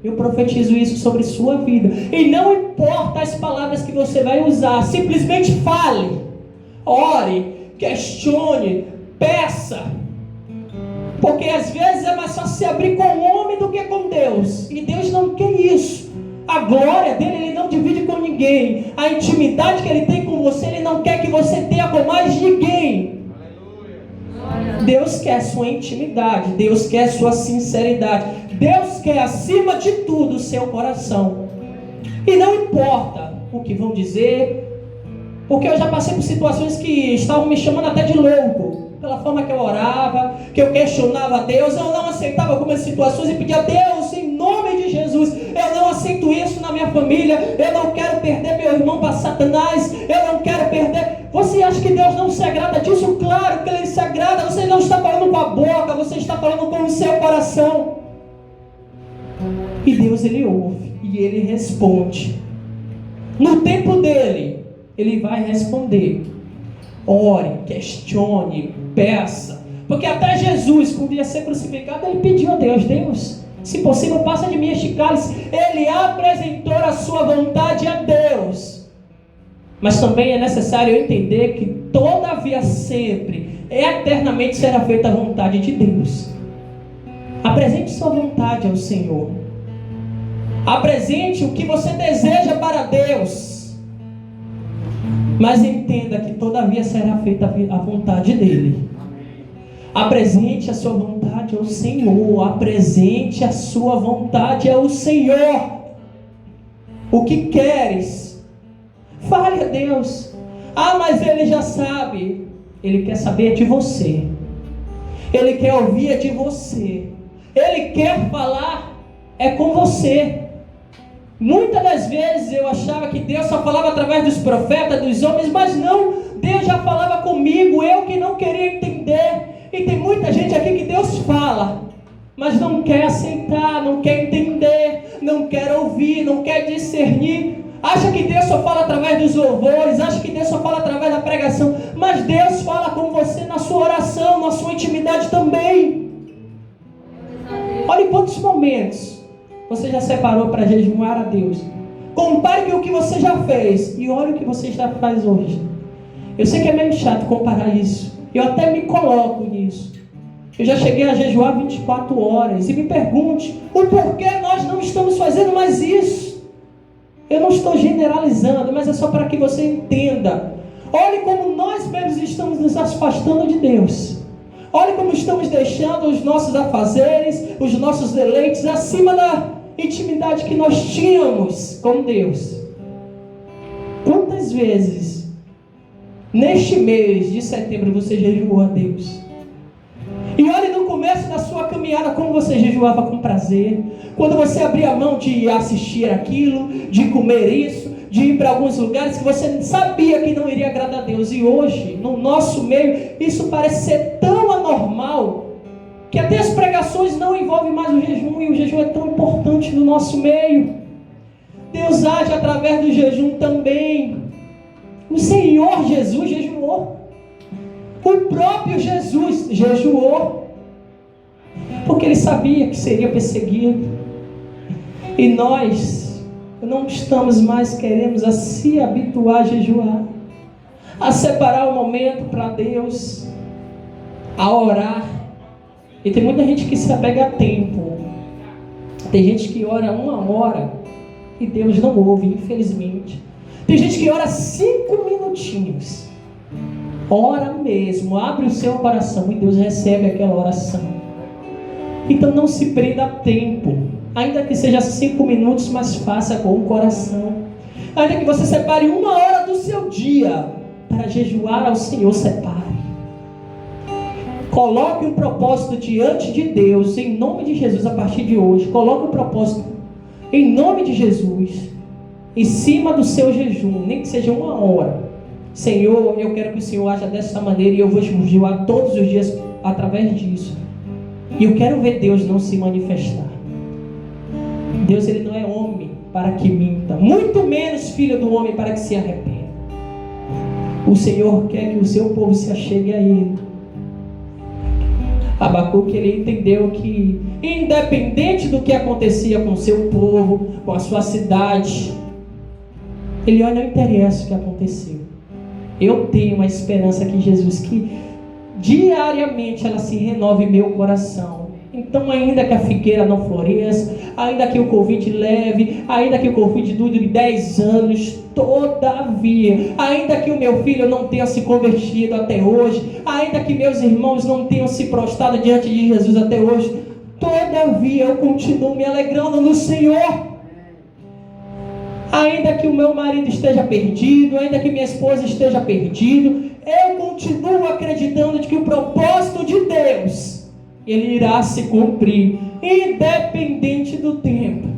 Eu profetizo isso sobre sua vida. E não importa as palavras que você vai usar, simplesmente fale, ore, questione, peça. Porque às vezes é mais fácil se abrir com o homem do que com Deus. E Deus não quer isso. A glória dele Ele não divide com ninguém. A intimidade que Ele tem com você, Ele não quer que você tenha com mais ninguém. Deus quer sua intimidade, Deus quer sua sinceridade, Deus quer acima de tudo o seu coração. E não importa o que vão dizer, porque eu já passei por situações que estavam me chamando até de louco, pela forma que eu orava, que eu questionava a Deus. Eu não aceitava algumas situações e pedia a Deus, em nome de Jesus, eu não aceito isso na minha família, eu não quero perder meu irmão para Satanás, eu não quero perder. Você acha que Deus não se agrada disso? Claro que Ele se agrada. Você não está falando com a boca, você está falando com o seu coração. E Deus, Ele ouve e Ele responde. No tempo dEle, Ele vai responder. Ore, questione, peça. Porque até Jesus, quando ia ser crucificado, Ele pediu a Deus: Deus, se possível, passa de mim este cálice. Ele apresentou a sua vontade a Deus. Mas também é necessário entender que todavia, sempre, eternamente será feita a vontade de Deus. Apresente sua vontade ao Senhor. Apresente o que você deseja para Deus. Mas entenda que todavia será feita a vontade dEle. Apresente a sua vontade ao Senhor. Apresente a sua vontade ao Senhor. O que queres? Fale a Deus. Ah, mas Ele já sabe. Ele quer saber de você. Ele quer ouvir de você. Ele quer falar com você. Muitas das vezes eu achava que Deus só falava através dos profetas, dos homens, mas não. Deus já falava comigo, eu que não queria entender. E tem muita gente aqui que Deus fala, mas não quer aceitar, não quer entender, não quer ouvir, não quer discernir. Acha que Deus só fala através dos louvores, acha que Deus só fala através da pregação, mas Deus fala com você na sua oração, na sua intimidade também. Olha quantos momentos você já separou para jejuar a Deus. Compare com o que você já fez e olha o que você já faz hoje. Eu sei que é meio chato comparar isso. Eu até me coloco nisso. Eu já cheguei a jejuar 24 horas. E me pergunte o porquê nós não estamos fazendo mais isso. Eu não estou generalizando, mas é só para que você entenda. Olhe como nós mesmos estamos nos afastando de Deus. Olhe como estamos deixando os nossos afazeres, os nossos deleites acima da intimidade que nós tínhamos com Deus. Quantas vezes neste mês de setembro você jejuou a Deus? E olhe no começo da sua caminhada como você jejuava com prazer. Quando você abria a mão de assistir aquilo, de comer isso, de ir para alguns lugares que você sabia que não iria agradar a Deus. E hoje, no nosso meio, isso parece ser tão anormal que até as pregações não envolvem mais o jejum, e o jejum é tão importante no nosso meio. Deus age através do jejum também. O Senhor Jesus jejuou. O próprio Jesus jejuou, porque Ele sabia que seria perseguido. E nós não estamos mais queremos a se habituar a jejuar, a separar o momento para Deus, a orar. E tem muita gente que se apega a tempo. Tem gente que ora 1 hora e Deus não ouve, infelizmente. Tem gente que ora 5 minutinhos. Ora mesmo, abre o seu coração e Deus recebe aquela oração. Então não se prenda a tempo. Ainda que seja 5 minutos, mas faça com o coração. Ainda que você separe 1 hora do seu dia para jejuar ao Senhor, separe. Coloque um propósito diante de Deus, em nome de Jesus, a partir de hoje. Coloque um propósito, em nome de Jesus, em cima do seu jejum, nem que seja 1 hora. Senhor, eu quero que o Senhor haja dessa maneira e eu vou jejuar todos os dias através disso. E eu quero ver Deus não se manifestar. Deus, Ele não é homem para que minta, muito menos filho do homem para que se arrependa. O Senhor quer que o seu povo se achegue a Ele. Abacuque, ele entendeu que, independente do que acontecia com o seu povo, com a sua cidade, ele olha, não interessa o que aconteceu. Eu tenho uma esperança que Jesus, que diariamente ela se renove em meu coração. Então, ainda que a figueira não floresça, ainda que o Covid leve, ainda que o Covid dure 10 anos, todavia, ainda que o meu filho não tenha se convertido até hoje, ainda que meus irmãos não tenham se prostrado diante de Jesus até hoje, todavia eu continuo me alegrando no Senhor. Ainda que o meu marido esteja perdido, ainda que minha esposa esteja perdida, eu continuo acreditando de que o propósito de Deus, ele irá se cumprir, independente do tempo.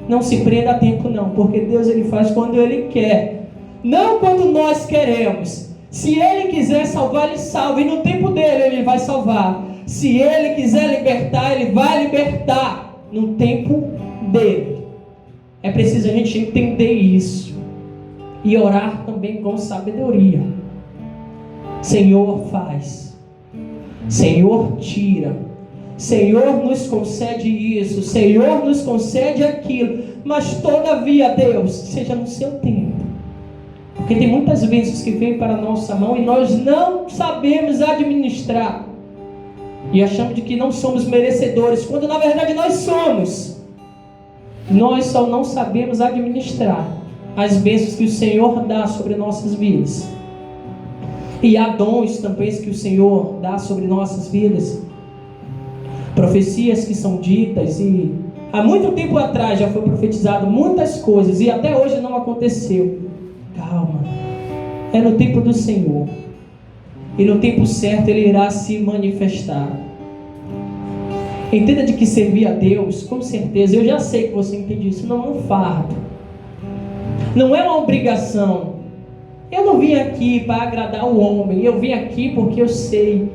Não se prenda a tempo não, porque Deus, ele faz quando Ele quer, não quando nós queremos. Se Ele quiser salvar, Ele salva, e no tempo dele Ele vai salvar. Se Ele quiser libertar, Ele vai libertar no tempo dele. É preciso a gente entender isso e orar também com sabedoria. Senhor, faz. Senhor, tira. Senhor, nos concede isso. Senhor, nos concede aquilo. Mas todavia, Deus, seja no seu tempo. Porque tem muitas bênçãos que vêm para a nossa mão e nós não sabemos administrar. E achamos de que não somos merecedores, quando na verdade nós somos. Nós só não sabemos administrar as bênçãos que o Senhor dá sobre nossas vidas. E há dons também que o Senhor dá sobre nossas vidas. Profecias que são ditas e há muito tempo atrás já foi profetizado muitas coisas e até hoje não aconteceu. Calma. É no tempo do Senhor. E no tempo certo Ele irá se manifestar. Entenda de que servir a Deus, com certeza, eu já sei que você entende isso, não é um fardo. Não é uma obrigação. Eu não vim aqui para agradar o homem. Eu vim aqui porque eu sei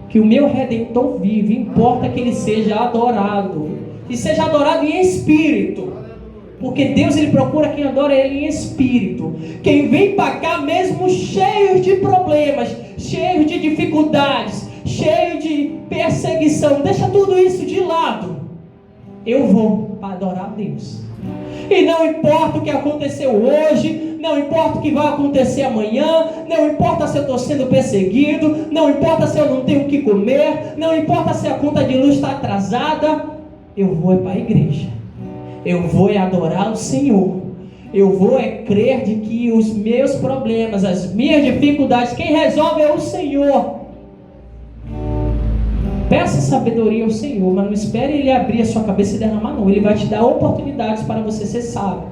que o meu Redentor vive. Importa que Ele seja adorado. E seja adorado em espírito. Porque Deus, Ele procura quem adora Ele em espírito. Quem vem para cá mesmo cheio de problemas, cheio de dificuldades, cheio de perseguição, deixa tudo isso de lado. Eu vou para adorar a Deus. E não importa o que aconteceu hoje, não importa o que vai acontecer amanhã, não importa se eu estou sendo perseguido, não importa se eu não tenho o que comer, não importa se a conta de luz está atrasada, eu vou para a igreja. Eu vou adorar o Senhor. Eu vou crer de que os meus problemas, as minhas dificuldades, quem resolve é o Senhor. Peça sabedoria ao Senhor, mas não espere Ele abrir a sua cabeça e derramar não. Ele vai te dar oportunidades para você ser sábio.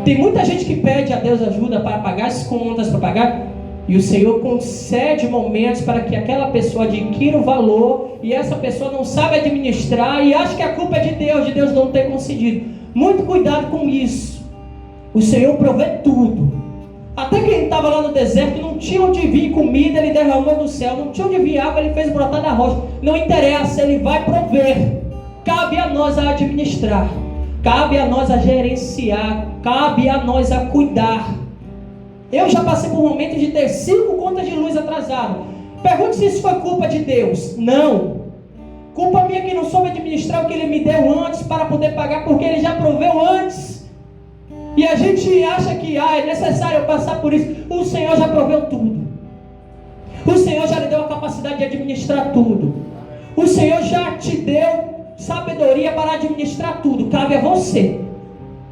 Tem muita gente que pede a Deus ajuda para pagar as contas, para pagar, e o Senhor concede momentos para que aquela pessoa adquira o valor, e essa pessoa não sabe administrar e acha que a culpa é de Deus não ter concedido. Muito cuidado com isso. O Senhor provê tudo. Até quem estava lá no deserto não tinha onde vir comida, Ele derramou do céu. Não tinha onde vir água, Ele fez brotar da rocha. Não interessa, Ele vai prover. Cabe a nós a administrar. Cabe a nós a gerenciar. Cabe a nós a cuidar. Eu já passei por momentos de ter 5 contas de luz atrasadas. Pergunte se isso foi culpa de Deus. Não. Culpa minha que não soube administrar o que Ele me deu antes para poder pagar, porque Ele já proveu antes. E a gente acha que é necessário eu passar por isso. O Senhor já proveu tudo. O Senhor já lhe deu a capacidade de administrar tudo. O Senhor já te deu sabedoria para administrar tudo. Cabe a você.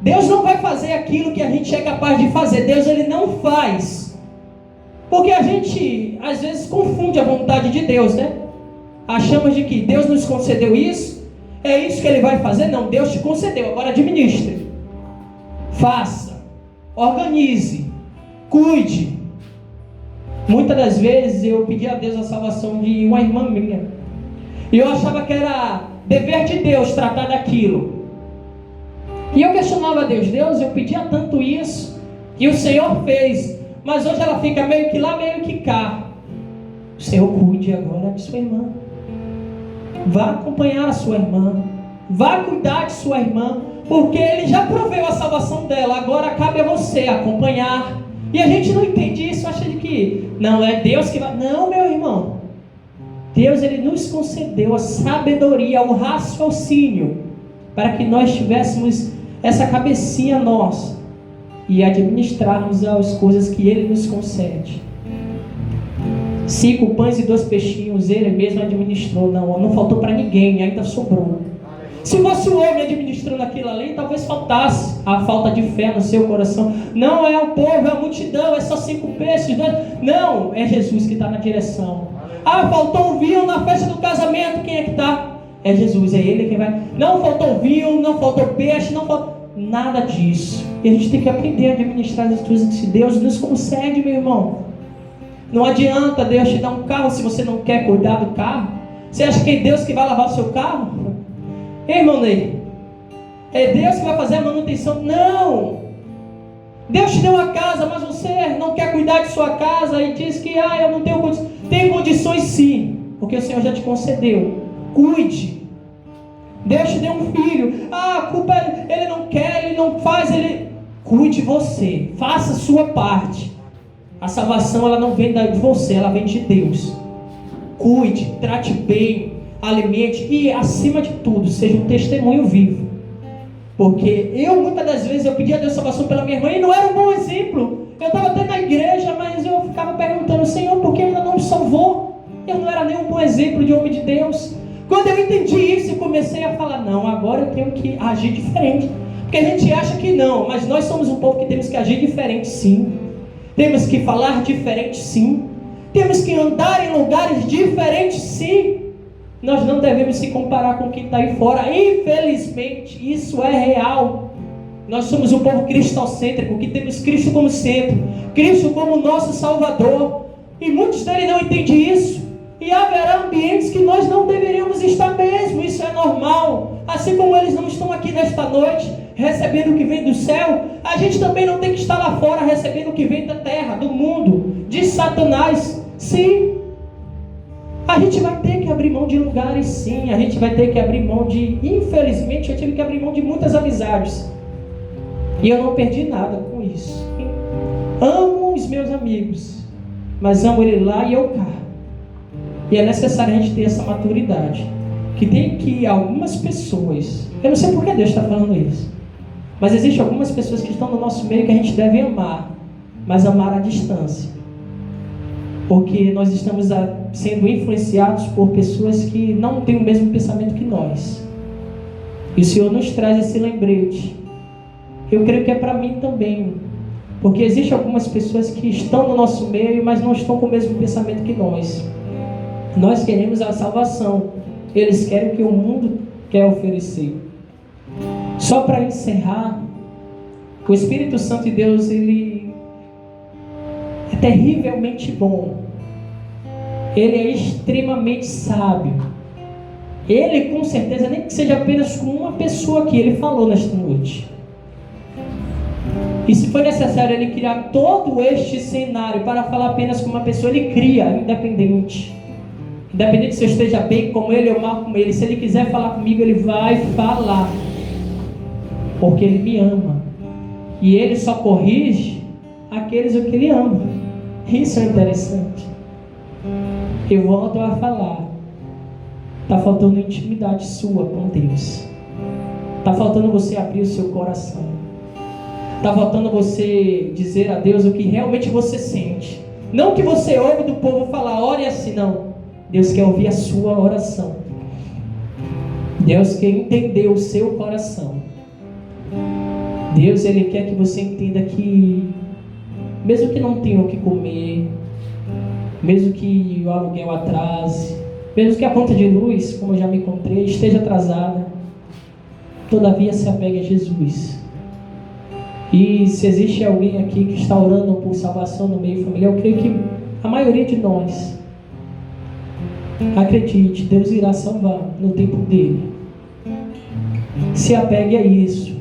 Deus não vai fazer aquilo que a gente é capaz de fazer. Deus, Ele não faz. Porque a gente às vezes confunde a vontade de Deus, né? Achamos de que Deus nos concedeu isso, é isso que Ele vai fazer. Não, Deus te concedeu, agora administre. Faça, organize, cuide. Muitas das vezes eu pedi a Deus a salvação de uma irmã minha, e eu achava que era dever de Deus tratar daquilo. E eu questionava a Deus, eu pedia tanto isso, e o Senhor fez, mas hoje ela fica meio que lá, meio que cá. O Senhor cuide agora de sua irmã. Vá acompanhar a sua irmã, vá cuidar de sua irmã, porque Ele já proveu a salvação dela. Agora cabe a você acompanhar. E a gente não entende isso, acha de que não é Deus que vai. Não, meu irmão. Deus, Ele nos concedeu a sabedoria, o raciocínio, para que nós tivéssemos essa cabecinha nossa e administrarmos as coisas que Ele nos concede. 5 pães e 2 peixinhos Ele mesmo administrou. Não faltou para ninguém, ainda sobrou. Se fosse o homem administrando aquilo ali, talvez faltasse a falta de fé no seu coração. Não é o povo, é a multidão, é só 5 peixes. Não, é Jesus que está na direção. Faltou um vinho na festa do casamento, quem é que está? É Jesus, é Ele quem vai. Não faltou vinho, não faltou peixe, não faltou nada disso. E a gente tem que aprender a administrar as coisas que Deus nos concede, meu irmão. Não adianta Deus te dar um carro se você não quer cuidar do carro. Você acha que é Deus que vai lavar o seu carro? Ei, irmão Ney, é Deus que vai fazer a manutenção? Não! Deus te deu uma casa, mas você não quer cuidar de sua casa e diz que eu não tenho condições. Tem condições sim, porque o Senhor já te concedeu. Cuide. Deus te deu um filho. A culpa é Ele não quer, Ele não faz, Ele... Cuide você, faça a sua parte. A salvação ela não vem de você, ela vem de Deus. Cuide, trate bem, alimente e, acima de tudo, seja um testemunho vivo. Porque muitas das vezes, eu pedi a Deus salvação pela minha irmã e não era um bom exemplo. Eu estava até na igreja, mas eu ficava perguntando, Senhor, por que ainda não me salvou? Eu não era nem um bom exemplo de homem de Deus. Quando eu entendi isso e comecei a falar, não, agora eu tenho que agir diferente. Porque a gente acha que não, mas nós somos um povo que temos que agir diferente, sim. Temos que falar diferente, sim. Temos que andar em lugares diferentes, sim. Nós não devemos se comparar com quem está aí fora. Infelizmente, isso é real. Nós somos um povo cristocêntrico, que temos Cristo como centro, Cristo como nosso Salvador. E muitos deles não entendem isso. E haverá ambientes que nós não deveríamos estar mesmo. Isso é normal. Assim como eles não estão aqui nesta noite recebendo o que vem do céu, a gente também não tem que estar lá fora recebendo o que vem da terra, do mundo, de Satanás. Sim. A gente vai ter que abrir mão de lugares, sim. A gente vai ter que abrir mão de... Infelizmente, eu tive que abrir mão de muitas amizades. E eu não perdi nada com isso. Amo os meus amigos, mas amo ele lá e eu cá. E é necessário a gente ter essa maturidade. Que tem que algumas pessoas... Eu não sei por que Deus está falando isso. Mas existem algumas pessoas que estão no nosso meio que a gente deve amar. Mas amar à distância. Porque nós estamos sendo influenciados por pessoas que não têm o mesmo pensamento que nós. E o Senhor nos traz esse lembrete. Eu creio que é para mim também. Porque existem algumas pessoas que estão no nosso meio, mas não estão com o mesmo pensamento que nós. Nós queremos a salvação. Eles querem o que o mundo quer oferecer. Só para encerrar, o Espírito Santo de Deus, ele é terrivelmente bom. Ele é extremamente sábio. Ele, com certeza, nem que seja apenas com uma pessoa aqui, ele falou nesta noite. E se for necessário ele criar todo este cenário para falar apenas com uma pessoa, ele cria, independente. Independente se eu esteja bem com ele ou mal com ele. Se ele quiser falar comigo, ele vai falar. Porque ele me ama. E ele só corrige aqueles que ele ama. Isso é interessante. Eu volto a falar. Está faltando intimidade sua com Deus. Está faltando você abrir o seu coração. Está faltando você dizer a Deus o que realmente você sente. Não que você ouve do povo falar, ore assim, não. Deus quer ouvir a sua oração. Deus quer entender o seu coração. Deus, Ele quer que você entenda que mesmo que não tenha o que comer, mesmo que o aluguel atrase, mesmo que a conta de luz, como eu já me encontrei, esteja atrasada, todavia se apegue a Jesus. E se existe alguém aqui que está orando por salvação no meio familiar, eu creio que a maioria de nós, acredite, Deus irá salvar no tempo dele. Se apegue a isso.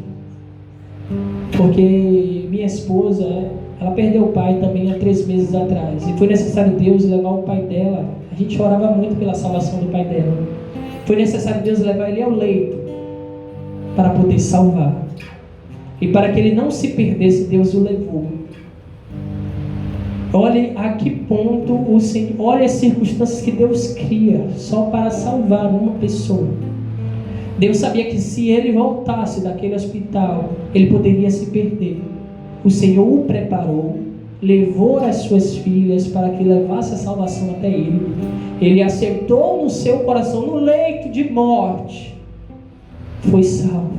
Porque minha esposa, ela perdeu o pai também há 3 meses atrás. E foi necessário Deus levar o pai dela. A gente orava muito pela salvação do pai dela. Foi necessário Deus levar ele ao leito para poder salvar. E para que ele não se perdesse, Deus o levou. Olhe a que ponto o Senhor, olha as circunstâncias que Deus cria só para salvar uma pessoa. Deus sabia que se ele voltasse daquele hospital, ele poderia se perder. O Senhor o preparou, levou as suas filhas para que levasse a salvação até ele. Ele acertou no seu coração, no leito de morte, foi salvo,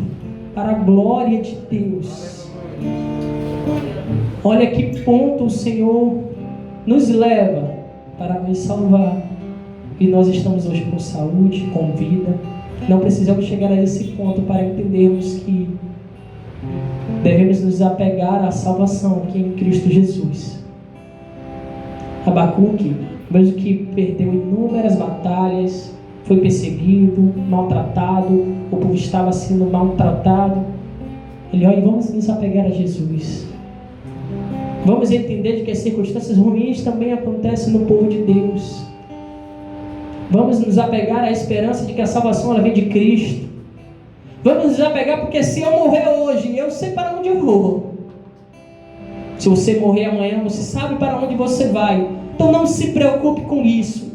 para a glória de Deus. Olha que ponto o Senhor nos leva para nos salvar. E nós estamos hoje com saúde, com vida. Não precisamos chegar a esse ponto para entendermos que devemos nos apegar à salvação que é em Cristo Jesus. Abacuque, mesmo que perdeu inúmeras batalhas, foi perseguido, maltratado, o povo estava sendo maltratado. Ele, olha, vamos nos apegar a Jesus. Vamos entender de que as circunstâncias ruins também acontecem no povo de Deus. Vamos nos apegar à esperança de que a salvação ela vem de Cristo. Vamos nos apegar porque se eu morrer hoje, eu sei para onde eu vou. Se você morrer amanhã, você sabe para onde você vai. Então não se preocupe com isso.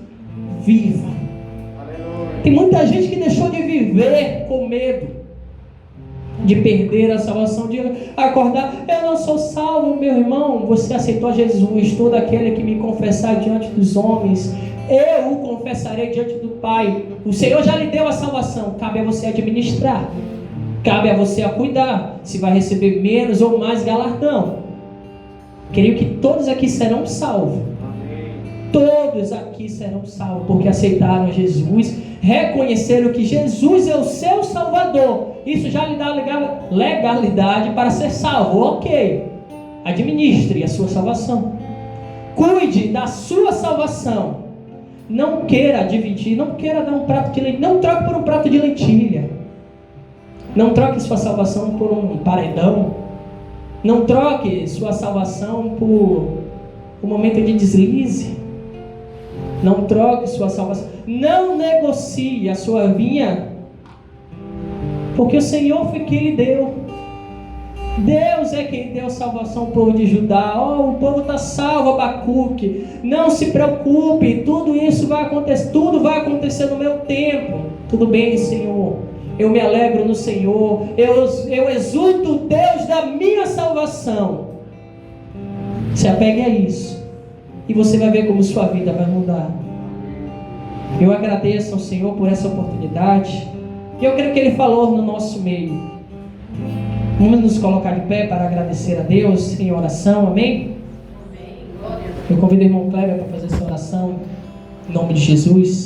Viva. Tem muita gente que deixou de viver com medo de perder a salvação, de acordar, eu não sou salvo, meu irmão. Você aceitou a Jesus, todo aquele que me confessar diante dos homens, eu o confessarei diante do Pai. O Senhor já lhe deu a salvação, cabe a você administrar. Cabe a você a cuidar se vai receber menos ou mais galardão. Creio que todos aqui serão salvos. Todos aqui serão salvos porque aceitaram Jesus, reconheceram que Jesus é o seu Salvador. Isso já lhe dá legalidade para ser salvo. Ok, administre a sua salvação, cuide da sua salvação. Não queira dividir, não queira dar um prato de lentilha, não troque por um prato de lentilha. Não troque sua salvação por um paredão. Não troque sua salvação por um momento de deslize. Não troque sua salvação. Não negocie a sua vinha, porque o Senhor foi quem lhe deu. Deus é quem deu salvação ao povo de Judá. O povo está salvo, Abacuque. Não se preocupe, tudo isso vai acontecer. Tudo vai acontecer no meu tempo. Tudo bem, Senhor. Eu me alegro no Senhor. Eu exulto o Deus da minha salvação. Se apegue a isso, e você vai ver como sua vida vai mudar. Eu agradeço ao Senhor por essa oportunidade. E eu creio que Ele falou no nosso meio. Vamos nos colocar de pé para agradecer a Deus em oração, amém? Eu convido o irmão Kleber para fazer essa oração em nome de Jesus.